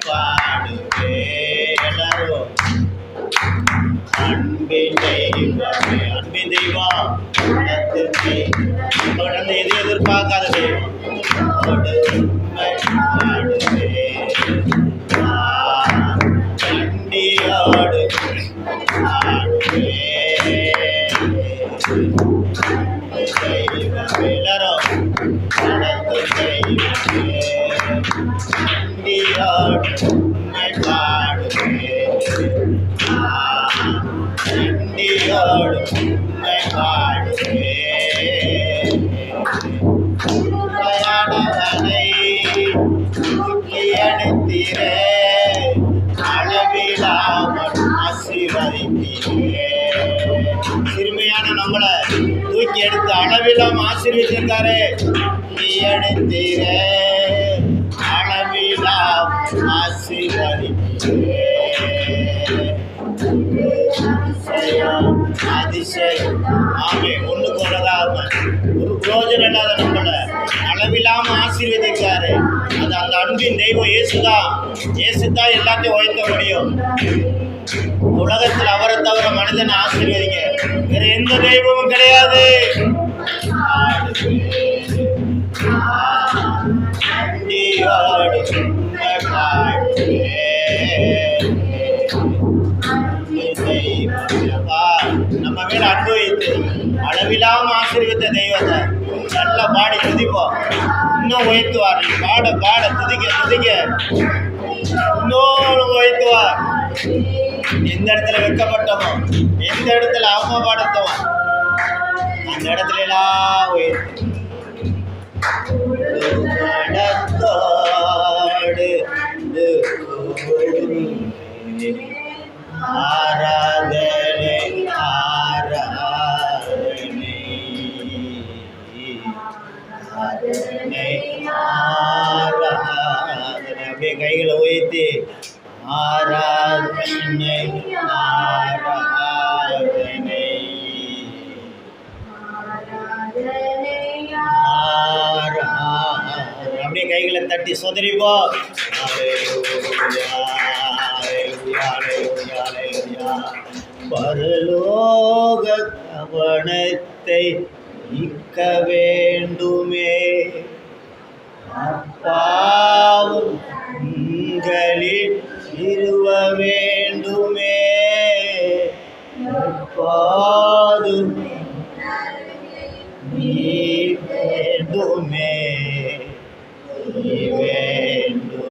பாடுவே எல்லாரும். அன்பின் தெய்வமே, அன்பின் தெய்வம், தொடர்ந்து எது எதிர்பார்க்காத தெய்வம். உம்மை பாடுவே கண்டியோடு பாடுவே தெய்வம் எல்லாரும். நடந்து தெய்வமே கண்டியோடு உம்மை பாடுவே கண்டியோடு உம்மை பாடுவே. உண்மையானவனை தூக்கி அணைத்தீரே, அளவிலாமல் ஆசீர்வதித்தீரே. சிறுமையான நம்மளை தூக்கி எடுத்து அளவிலாம ஆசீர்வதிச்சிருக்காரு. தூக்கி அணைத்தீரே, அளவிலாம் ஆசீர்வதித்தீரே. அதிசயம் ஆமே. ஒண்ணுக்கு உலகாம ஒரு பிரோஜனம் இல்லாத நம்மளை அளவில்லாம ஆசீர்வதிக்காரு. அது அந்த அன்பின் தெய்வம் இயேசுதான். இயேசுதான் எல்லாத்தையும் உயர்த்த முடியும். உலகத்தில் அவரை தவிர மனிதனை ஆசீர்வதிக்க வேற எந்த தெய்வமும் கிடையாது. நம்ம மேல அனுபவித்து அளவில்லாம ஆசீர்வதித்த தெய்வத்தை நல்லா பாடி துதிப்போம். இன்னும் உயர்த்துவார். பாட பாட துதிக்க துதிக்க இன்னொரு உயர்த்துவார். எந்த இடத்துல வெட்கப்பட்டோமோ, எந்த இடத்துல அவமானப்படுத்தோமோ, அந்த இடத்துல எல்லாம் உயர்த்து ஆராதனை ஆராதனை ஆராதனை ஆராதனை. அப்படியே கைகளை உயர்த்தி ஆராதனை ஆராதனை அப்படியே கைகளை தட்டி சொதறிப்போ. பரலோக கவனத்தை ஈர்க்க வேண்டுமே, அப்பாவும்